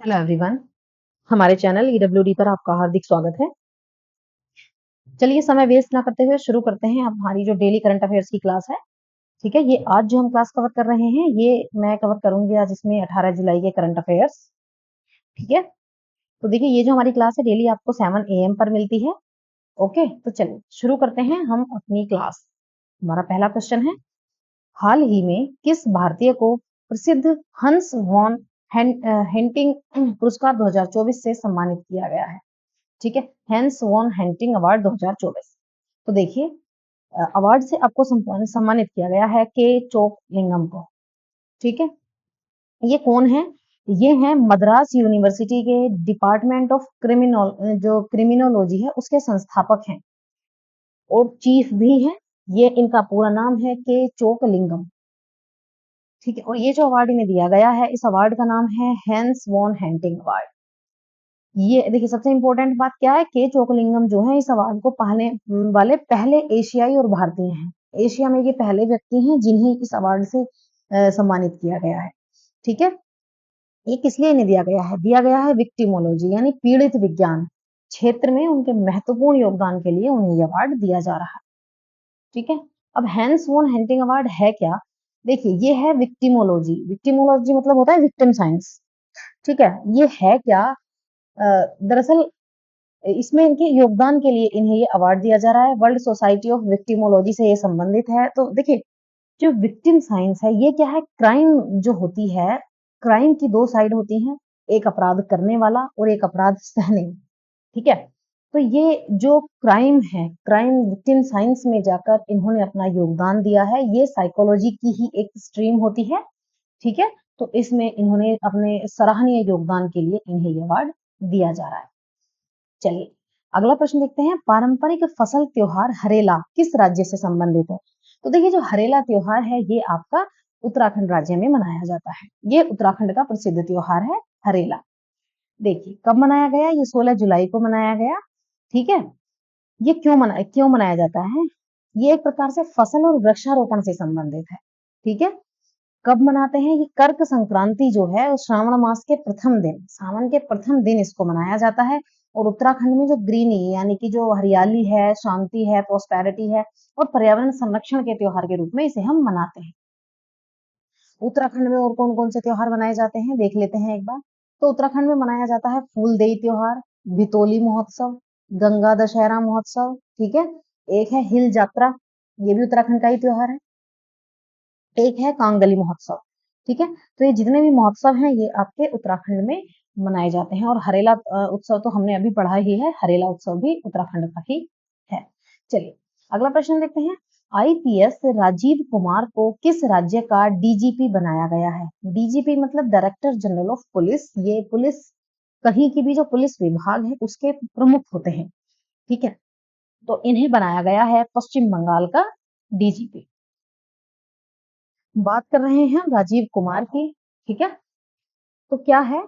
Hello everyone. हमारे channel ईडब्ल्यूडी पर आपका हार्दिक स्वागत है। चलिए समय वेस्ट ना करते हुए शुरू करते हैं हमारी जो डेली करंट अफेयर्स की क्लास है। ठीक है, ये आज जो हम क्लास कवर कर रहे हैं ये मैं कवर करूंगी आज इसमें 18 जुलाई के करंट अफेयर्स। ठीक है, तो देखिए ये जो हमारी क्लास है डेली आपको 7 AM पर मिलती है। ओके, तो चलिए शुरू करते हैं हम अपनी क्लास। हमारा पहला क्वेश्चन है, हाल ही में किस भारतीय को प्रसिद्ध हंस वॉन हेंटिंग पुरस्कार 2024 से सम्मानित किया गया है? ठीक है, हैंस वॉन हेंटिंग अवार्ड 2024। तो देखिए अवार्ड से आपको सम्मानित किया गया है के चोक लिंगम को। ठीक है, ये कौन है? ये है मद्रास यूनिवर्सिटी के डिपार्टमेंट ऑफ जो क्रिमिनोलॉजी है उसके संस्थापक हैं और चीफ भी हैं। ये इनका पूरा नाम है के चोक लिंगम। ठीक है, और ये जो अवार्ड इन्हें दिया गया है इस अवार्ड का नाम है हैंस वॉन हेंटिंग अवार्ड। ये देखिए सबसे इंपॉर्टेंट बात क्या है, के चोकलिंगम जो है इस अवार्ड को पाने वाले पहले एशियाई और भारतीय हैं। एशिया में ये पहले व्यक्ति हैं जिन्हें इस अवार्ड से सम्मानित किया गया है। ठीक है, ये किस लिए इन्हें दिया गया है विक्टिमोलॉजी यानी पीड़ित विज्ञान क्षेत्र में उनके महत्वपूर्ण योगदान के लिए उन्हें ये अवार्ड दिया जा रहा है। ठीक है, अब हैंस वॉन हेंटिंग अवार्ड है क्या? देखिए ये है विक्टिमोलॉजी। विक्टिमोलॉजी मतलब होता है विक्टिम साइंस। ठीक है, ये है क्या? दरअसल इसमें इनके योगदान के लिए इन्हें ये अवार्ड दिया जा रहा है। वर्ल्ड सोसाइटी ऑफ विक्टिमोलॉजी से ये संबंधित है। तो देखिए जो विक्टिम साइंस है ये क्या है, क्राइम जो होती है, क्राइम की दो साइड होती हैं, एक अपराध करने वाला और एक अपराध सहने। ठीक है, तो ये जो क्राइम है, क्राइम विक्टिम साइंस में जाकर इन्होंने अपना योगदान दिया है। ये साइकोलॉजी की ही एक स्ट्रीम होती है। ठीक है, तो इसमें इन्होंने अपने सराहनीय योगदान के लिए इन्हें ये अवार्ड दिया जा रहा है। चलिए अगला प्रश्न देखते हैं, पारंपरिक फसल त्योहार हरेला किस राज्य से संबंधित है? तो देखिए जो हरेला त्योहार है ये आपका उत्तराखंड राज्य में मनाया जाता है। ये उत्तराखंड का प्रसिद्ध त्योहार है हरेला। देखिए कब मनाया गया, ये 16 जुलाई को मनाया गया। ठीक है, ये क्यों मनाया जाता है? ये एक प्रकार से फसल और वृक्षारोपण से संबंधित है। ठीक है, कब मनाते हैं? ये कर्क संक्रांति जो है श्रावण मास के प्रथम दिन, सावन के प्रथम दिन इसको मनाया जाता है। और उत्तराखंड में जो ग्रीनी यानी कि जो हरियाली है, शांति है, प्रोस्पेरिटी है और पर्यावरण संरक्षण के त्योहार के रूप में इसे हम मनाते हैं। उत्तराखंड में और कौन कौन से त्योहार मनाए जाते हैं देख लेते हैं एक बार। तो उत्तराखंड में मनाया जाता है फूलदेई त्योहार, भितोली महोत्सव, गंगा दशहरा महोत्सव। ठीक है, एक है हिल यात्रा, ये भी उत्तराखंड का ही त्योहार है। एक है कांगली महोत्सव। ठीक है, तो ये जितने भी महोत्सव हैं ये आपके उत्तराखंड में मनाए जाते हैं। और हरेला उत्सव तो हमने अभी पढ़ा ही है, हरेला उत्सव भी उत्तराखंड का ही है। चलिए अगला प्रश्न देखते हैं, आईपीएस राजीव कुमार को किस राज्य का डीजीपी बनाया गया है? डीजीपी मतलब डायरेक्टर जनरल ऑफ पुलिस। ये पुलिस कहीं की भी जो पुलिस विभाग है उसके प्रमुख होते हैं। ठीक है, तो इन्हें बनाया गया है पश्चिम बंगाल का डीजीपी। बात कर रहे हैं हम राजीव कुमार की। ठीक है, तो क्या है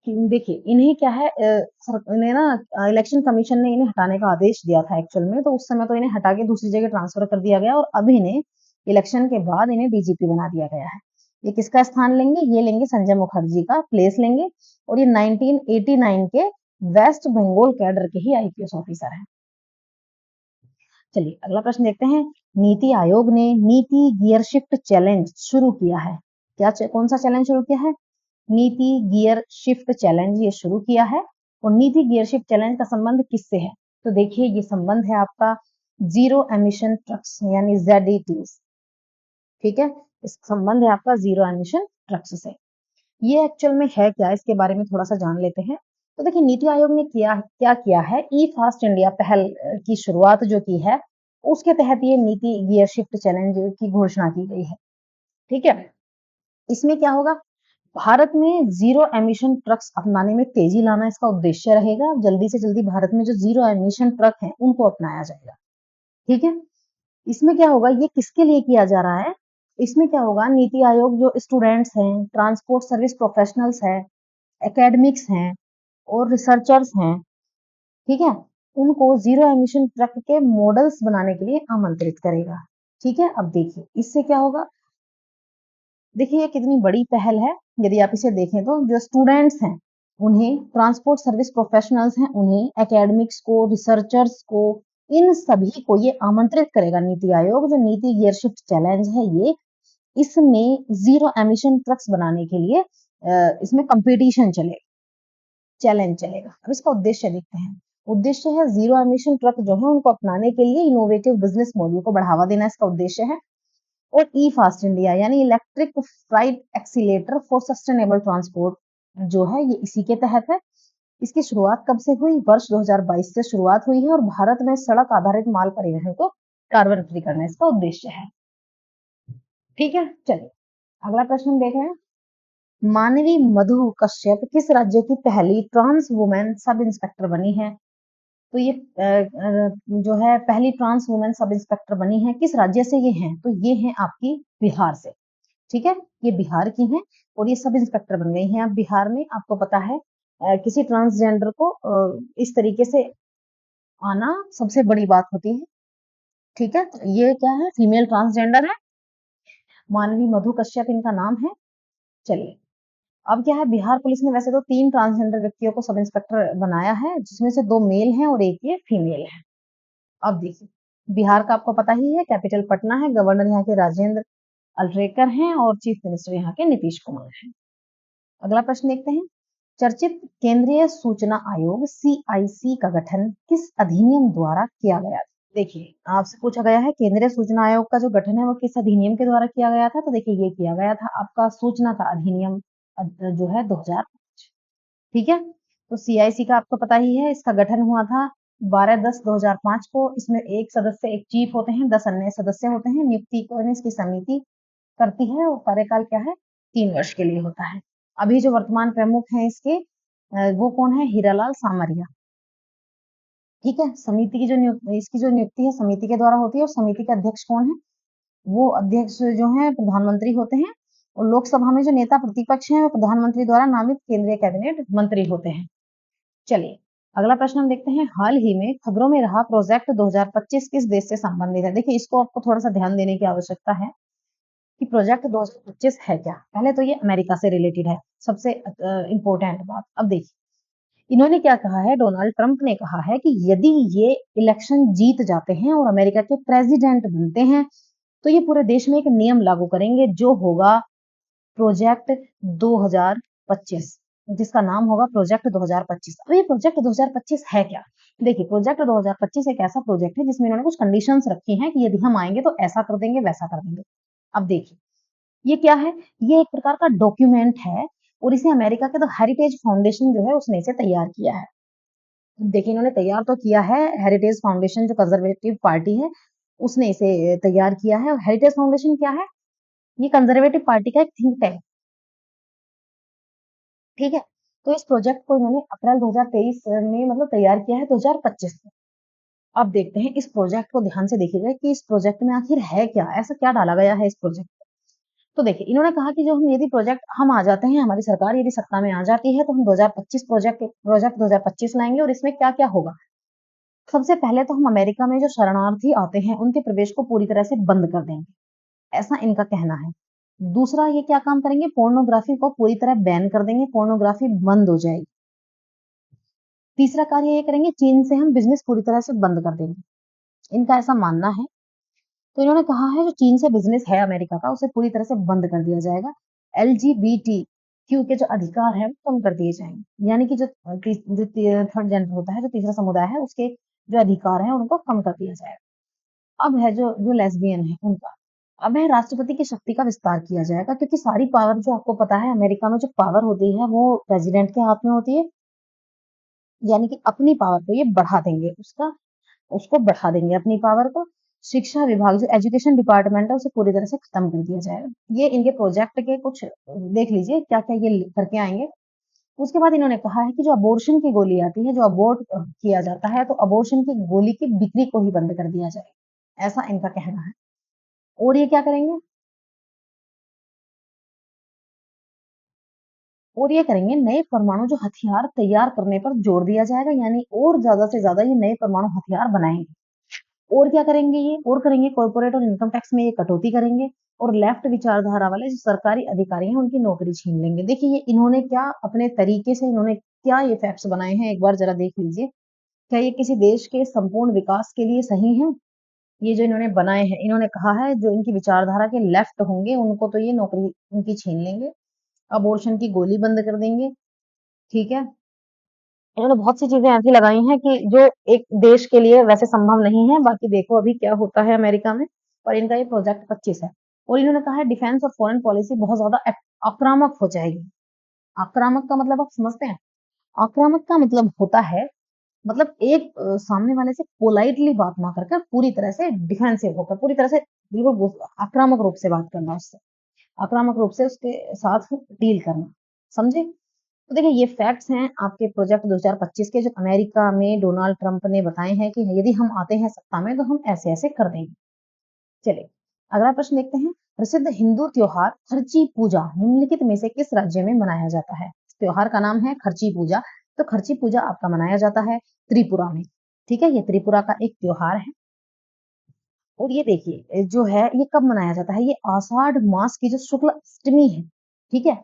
कि देखिए इन्हें क्या है, इन्हें ना इलेक्शन कमीशन ने इन्हें हटाने का आदेश दिया था एक्चुअल में। तो उस समय तो इन्हें हटा के दूसरी जगह ट्रांसफर कर दिया गया और अब इन्हें इलेक्शन के बाद इन्हें डीजीपी बना दिया गया है। ये किसका स्थान लेंगे? ये लेंगे संजय मुखर्जी का प्लेस लेंगे। और ये 1989 के वेस्ट बंगाल कैडर के ही आईपीएस ऑफिसर हैं। चलिए अगला प्रश्न देखते हैं, नीति आयोग ने नीति गियर शिफ्ट चैलेंज शुरू किया है। कौन सा चैलेंज शुरू किया है? नीति गियर शिफ्ट चैलेंज ये शुरू किया है। और नीति गियर शिफ्ट चैलेंज का संबंध किससे है? तो देखिए ये संबंध है आपका जीरो एमिशन ट्रक्स यानी ZETs। ठीक है, इस संबंध है आपका जीरो एमिशन ट्रक्स से। ये एक्चुअल में है क्या, इसके बारे में थोड़ा सा जान लेते हैं। तो देखिए नीति आयोग ने क्या किया है, ई फास्ट इंडिया पहल की शुरुआत जो की है उसके तहत ये नीति गियर शिफ्ट चैलेंज की घोषणा की गई है। ठीक है, इसमें क्या होगा, भारत में जीरो एमिशन ट्रक्स अपनाने में तेजी लाना इसका उद्देश्य रहेगा। जल्दी से जल्दी भारत में जो जीरो एमिशन ट्रक हैं उनको अपनाया जाएगा। ठीक है, इसमें क्या होगा, ये किसके लिए किया जा रहा है? इसमें क्या होगा, नीति आयोग जो स्टूडेंट्स हैं, ट्रांसपोर्ट सर्विस प्रोफेशनल्स हैं, एकेडमिक्स हैं और रिसर्चर्स हैं। ठीक है, उनको जीरो एमिशन ट्रक के मॉडल्स बनाने के लिए आमंत्रित करेगा। ठीक है, अब देखिए इससे क्या होगा, देखिए ये कितनी बड़ी पहल है। यदि आप इसे देखें तो जो स्टूडेंट्स हैं उन्हें, ट्रांसपोर्ट सर्विस प्रोफेशनल्स हैं उन्हें, एकेडमिक्स को, रिसर्चर्स को, इन सभी को ये आमंत्रित करेगा नीति आयोग। जो नीति गियर शिफ्ट चैलेंज है ये, इसमें जीरो एमिशन ट्रक्स बनाने के लिए इसमें कंपटीशन चलेगा, चैलेंज चलेगा। अब इसका उद्देश्य देखते हैं। उद्देश्य है जीरो एमिशन ट्रक जो है उनको अपनाने के लिए इनोवेटिव बिजनेस मॉडल को बढ़ावा देना, इसका उद्देश्य है। और ई फास्ट इंडिया यानी electric freight accelerator for sustainable transport जो है ये इसी के तहत है। इसकी शुरुआत कब से हुई? वर्ष 2022 से शुरुआत हुई है और भारत में सड़क आधारित माल परिवहन को कार्बन फ्री करना इसका उद्देश्य है। ठीक है, चलिए अगला प्रश्न देख रहे हैं। मानवी मधु कश्यप किस राज्य की पहली ट्रांस वुमेन सब इंस्पेक्टर बनी है? तो ये जो है पहली ट्रांस वुमेन सब इंस्पेक्टर बनी है, किस राज्य से ये हैं? तो ये हैं आपकी बिहार से। ठीक है, ये बिहार की हैं और ये सब इंस्पेक्टर बन गई हैं। अब बिहार में आपको पता है किसी ट्रांसजेंडर को इस तरीके से आना सबसे बड़ी बात होती है। ठीक है, तो ये क्या है? फीमेल ट्रांसजेंडर है, मानवी मधु कश्यप इनका नाम है। चलिए अब क्या है, बिहार पुलिस ने वैसे तो 3 ट्रांसजेंडर व्यक्तियों को सब इंस्पेक्टर बनाया है, जिसमें से 2 मेल हैं और एक ये फीमेल है। अब देखिए, बिहार का आपको पता ही है, कैपिटल पटना है, गवर्नर यहाँ के राजेंद्र अल्ट्रेकर हैं और चीफ मिनिस्टर यहाँ के नीतीश कुमार हैं। अगला प्रश्न देखते हैं। चर्चित केंद्रीय सूचना आयोग CIC का गठन किस अधिनियम द्वारा किया गया था? देखिए आपसे पूछा गया है केंद्रीय सूचना आयोग का जो गठन है वो किस अधिनियम के द्वारा किया गया था? तो देखिए ये किया गया था आपका सूचना का अधिनियम जो है 2005। ठीक है, तो CIC का आपको पता ही है, इसका गठन हुआ था 12/10/2005 को। इसमें एक सदस्य, एक चीफ होते हैं, 10 अन्य सदस्य होते हैं। नियुक्ति को इसकी समिति करती है और कार्यकाल क्या है? 3 वर्ष के लिए होता है। अभी जो वर्तमान प्रमुख हैं इसके वो कौन है? हीरालाल सामरिया। ठीक है, समिति की जो इसकी जो नियुक्ति है समिति के द्वारा होती है और समिति के अध्यक्ष कौन है? वो अध्यक्ष जो है प्रधानमंत्री होते हैं और लोकसभा में जो नेता प्रतिपक्ष हैं वो प्रधानमंत्री द्वारा नामित केंद्रीय कैबिनेट मंत्री होते हैं। चलिए अगला प्रश्न हम देखते हैं। हाल ही में खबरों में रहा प्रोजेक्ट 2025 किस देश से संबंधित है? देखिए इसको आपको थोड़ा सा ध्यान देने की आवश्यकता है कि प्रोजेक्ट 2025 है क्या। पहले तो ये अमेरिका से रिलेटेड है, सबसे इंपॉर्टेंट बात। अब देखिए इन्होंने क्या कहा है, डोनाल्ड ट्रंप ने कहा है कि यदि ये इलेक्शन जीत जाते हैं और अमेरिका के प्रेसिडेंट बनते हैं तो ये पूरे देश में एक नियम लागू करेंगे जो होगा प्रोजेक्ट 2025, जिसका नाम होगा प्रोजेक्ट 2025। अब ये प्रोजेक्ट 2025 है क्या? देखिए प्रोजेक्ट 2025 एक ऐसा प्रोजेक्ट है जिसमें इन्होंने कुछ कंडीशंस रखी हैं कि यदि हम आएंगे तो ऐसा कर देंगे, वैसा कर देंगे। अब देखिए ये क्या है? ये एक प्रकार का डॉक्यूमेंट है और इसे अमेरिका के द हेरिटेज फाउंडेशन जो है उसने इसे तैयार किया है। देखिए इन्होंने तैयार तो किया है, हेरिटेज फाउंडेशन जो कंजर्वेटिव पार्टी है उसने इसे तैयार किया है। और हेरिटेज फाउंडेशन क्या है? ये कंजर्वेटिव पार्टी का एक थिंक टैंक। ठीक है, तो इस प्रोजेक्ट को इन्होंने अप्रैल 2023 में मतलब तैयार किया है 2025 में। अब देखते हैं इस प्रोजेक्ट को ध्यान से देखिएगा कि इस प्रोजेक्ट में आखिर है क्या, ऐसा क्या डाला गया है इस प्रोजेक्ट में। तो देखिए इन्होंने कहा कि जो हम यदि प्रोजेक्ट हम आ जाते हैं, हमारी सरकार यदि सत्ता में आ जाती है तो हम 2025 प्रोजेक्ट 2025 लाएंगे और इसमें क्या क्या होगा। सबसे पहले तो हम अमेरिका में जो शरणार्थी आते हैं उनके प्रवेश को पूरी तरह से बंद कर देंगे, ऐसा इनका कहना है। दूसरा ये क्या काम करेंगे, पोर्नोग्राफी को पूरी तरह बैन कर देंगे, पोर्नोग्राफी बंद हो जाएगी। तीसरा कार्य ये करेंगे, चीन से हम बिजनेस पूरी तरह से बंद कर देंगे, इनका ऐसा मानना है। तो इन्होंने कहा है जो चीन से बिजनेस है अमेरिका का उसे पूरी तरह से बंद कर दिया जाएगा। LGBTQ के जो अधिकार है वो कम कर दिए जाएंगे, यानी कि जो थर्ड जेंडर होता है, जो तीसरा समुदाय है, उसके जो अधिकार है उनको कम कर दिया जाएगा। अब है जो जो लेस्बियन है उनका, अब है राष्ट्रपति की शक्ति का विस्तार किया जाएगा, क्योंकि सारी पावर जो आपको पता है अमेरिका में जो पावर होती है वो प्रेसिडेंट के हाथ में होती है। यानी कि अपनी पावर को ये बढ़ा देंगे, उसको बढ़ा देंगे अपनी पावर को। शिक्षा विभाग जो एजुकेशन डिपार्टमेंट है उसे पूरी तरह से खत्म कर दिया जाएगा। ये इनके प्रोजेक्ट के कुछ देख लीजिए क्या क्या ये करके आएंगे। उसके बाद इन्होंने कहा है कि जो अबॉर्शन की गोली आती है, जो अबॉर्ट किया जाता है, तो अबॉर्शन की गोली की बिक्री को ही बंद कर दिया जाए, ऐसा इनका कहना है। और ये क्या करेंगे, और ये करेंगे नए परमाणु जो हथियार तैयार करने पर जोर दिया जाएगा, यानी और ज्यादा से ज्यादा ये नए परमाणु हथियार बनाएंगे। और क्या करेंगे ये, और करेंगे कॉर्पोरेट और इनकम टैक्स में ये कटौती करेंगे, और लेफ्ट विचारधारा वाले जो सरकारी अधिकारी हैं उनकी नौकरी छीन लेंगे। देखिए ये इन्होंने क्या अपने तरीके से इन्होंने क्या ये फैक्ट्स बनाए हैं, एक बार जरा देख लीजिए। क्या ये किसी देश के संपूर्ण विकास के लिए सही है? ये जो इन्होंने बनाए हैं, इन्होंने कहा है जो इनकी विचारधारा के लेफ्ट होंगे उनको तो ये नौकरी उनकी छीन लेंगे, अबॉर्शन की गोली बंद कर देंगे, ठीक है। इन्होंने बहुत सी चीजें ऐसी लगाई हैं कि जो एक देश के लिए वैसे संभव नहीं है। बाकी देखो अभी क्या होता है अमेरिका में, और इनका ये प्रोजेक्ट 25 है। और इन्होंने कहा है डिफेंस और फॉरेन पॉलिसी बहुत ज्यादा आक्रामक हो जाएगी। आक्रामक का मतलब आप समझते हैं? आक्रामक का मतलब होता है, मतलब एक सामने वाले से पोलाइटली बात ना करके पूरी तरह से डिफेंसिव होकर, पूरी तरह से बिल्कुल आक्रामक रूप से बात करना उससे, आक्रामक रूप से उसके साथ डील करना, समझे? तो देखिए ये फैक्ट्स हैं आपके प्रोजेक्ट 2025 के, जो अमेरिका में डोनाल्ड ट्रंप ने बताए हैं कि यदि हम आते हैं सत्ता में तो हम ऐसे-ऐसे कर देंगे। चलिए, अगला प्रश्न देखते हैं। प्रसिद्ध हिंदू त्योहार खर्ची पूजा निम्नलिखित में से किस राज्य में मनाया जाता है? त्योहार का नाम है खर्ची पूजा। तो खर्ची पूजा आपका मनाया जाता है त्रिपुरा में। ठीक है, ये त्रिपुरा का एक त्योहार है। और ये देखिए जो है ये कब मनाया जाता है? ये आषाढ़ मास की जो शुक्ल अष्टमी है, ठीक है,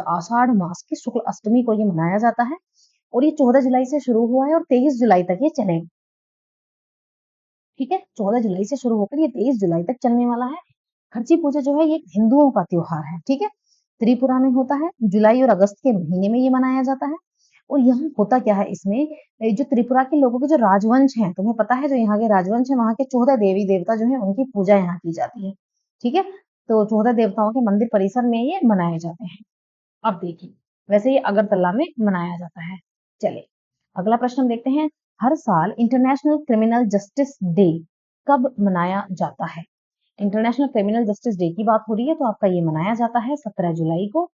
आषाढ़ मास की शुक्ल अष्टमी को ये मनाया जाता है। और ये 14 जुलाई से शुरू हुआ है और 23 जुलाई तक ये चलेगा। ठीक है, 14 जुलाई से शुरू होकर ये 23 जुलाई तक चलने वाला है। खर्ची पूजा जो है ये हिंदुओं का त्योहार है, ठीक है। त्रिपुरा में होता है, जुलाई और अगस्त के महीने में ये मनाया जाता है। और यहाँ होता क्या है इसमें, जो त्रिपुरा के लोगों के जो राजवंश हैं, तुम्हें पता है जो यहाँ के राजवंश है, वहाँ के 14 देवी देवता जो है उनकी पूजा यहाँ की जाती है, ठीक है। तो 14 देवताओं के मंदिर परिसर में ये मनाए जाते हैं। अब देखिए, वैसे ये अगरतला में मनाया जाता है। चलिए, अगला प्रश्न हम देखते हैं। हर साल इंटरनेशनल क्रिमिनल जस्टिस डे कब मनाया जाता है? इंटरनेशनल क्रिमिनल जस्टिस डे की बात हो रही है तो आपका ये मनाया जाता है 17 जुलाई को,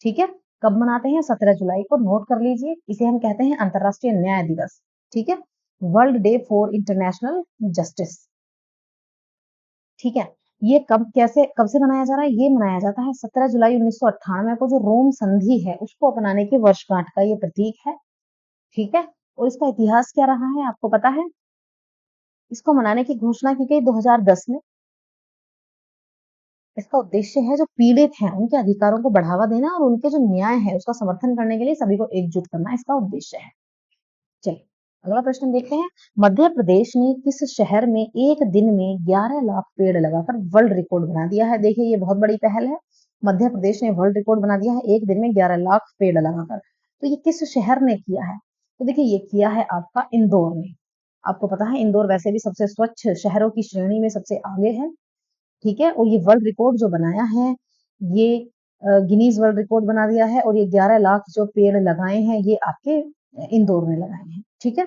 ठीक है। कब मनाते हैं? 17 जुलाई को, नोट कर लीजिए। इसे हम कहते हैं अंतरराष्ट्रीय न्याय दिवस, ठीक है, world day for international justice, ठीक है। ये कब कैसे कब से मनाया जा रहा है? ये मनाया जाता है 17 जुलाई 1998 को, जो रोम संधि है उसको अपनाने की वर्षगांठ का ये प्रतीक है, ठीक है। और इसका इतिहास क्या रहा है आपको पता है? इसको मनाने की घोषणा की गई 2010 में। इसका उद्देश्य है जो पीड़ित हैं उनके अधिकारों को बढ़ावा देना और उनके जो न्याय है उसका समर्थन करने के लिए सभी को एकजुट करना इसका उद्देश्य है। चलिए, अगला प्रश्न देखते हैं। मध्य प्रदेश ने किस शहर में एक दिन में 11 लाख पेड़ लगाकर वर्ल्ड रिकॉर्ड बना दिया है? देखिए ये बहुत बड़ी पहल है। मध्य प्रदेश ने वर्ल्ड रिकॉर्ड बना दिया है एक दिन में 11 लाख पेड़ लगाकर। तो ये किस शहर ने किया है? तो देखिए ये किया है आपका इंदौर ने। आपको पता है इंदौर वैसे भी सबसे स्वच्छ शहरों की श्रेणी में सबसे आगे है, ठीक है। और ये वर्ल्ड रिकॉर्ड जो बनाया है ये गिनीज वर्ल्ड रिकॉर्ड बना दिया है। और ये 11 लाख जो पेड़ लगाए हैं ये आपके इंदौर ने लगाए हैं, ठीक है।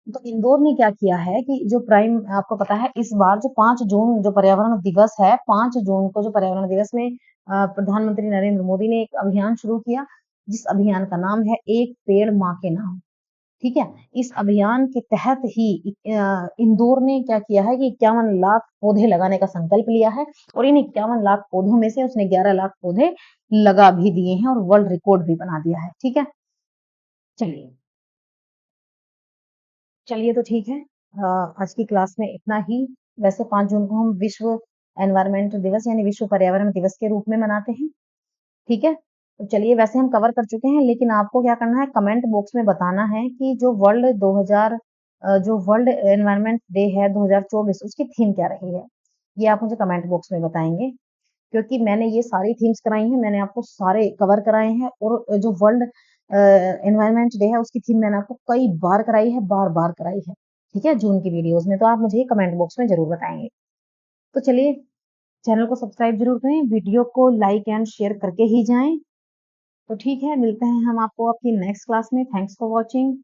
तो इंदौर ने क्या किया है कि जो प्राइम आपको पता है इस बार जो 5 जून जो पर्यावरण दिवस है, 5 जून को जो पर्यावरण दिवस में प्रधानमंत्री नरेंद्र मोदी ने एक अभियान शुरू किया, जिस अभियान का नाम है एक पेड़ माँ के नाम, ठीक है। इस अभियान के तहत ही इंदौर ने क्या किया है कि 51 लाख पौधे लगाने का संकल्प लिया है। और इन 51 लाख पौधों में से उसने 11 लाख पौधे लगा भी दिए हैं और वर्ल्ड रिकॉर्ड भी बना दिया है, ठीक है। चलिए, चलिए तो ठीक है। आज की क्लास में इतना ही। वैसे 5 जून को हम विश्व एनवायरमेंट दिवस यानी विश्व पर्यावरण दिवस के रूप में मनाते हैं, ठीक है। तो चलिए वैसे हम कवर कर चुके हैं, लेकिन आपको क्या करना है कमेंट बॉक्स में बताना है कि जो वर्ल्ड एनवायरमेंट डे है 2024 उसकी थीम क्या रही है। ये आप मुझे कमेंट बॉक्स में बताएंगे, क्योंकि मैंने ये सारी थीम्स कराई हैं, मैंने आपको सारे कवर कराए हैं। और जो वर्ल्ड एनवायरमेंट डे है उसकी थीम मैंने आपको कई बार कराई है, बार बार कराई है, ठीक है, जून की वीडियोस में। तो आप मुझे कमेंट बॉक्स में जरूर बताएंगे। तो चलिए, चैनल को सब्सक्राइब जरूर करें, वीडियो को लाइक एंड शेयर करके ही जाएं। तो ठीक है, मिलते हैं हम आपको आपकी नेक्स्ट क्लास में। Thanks for watching.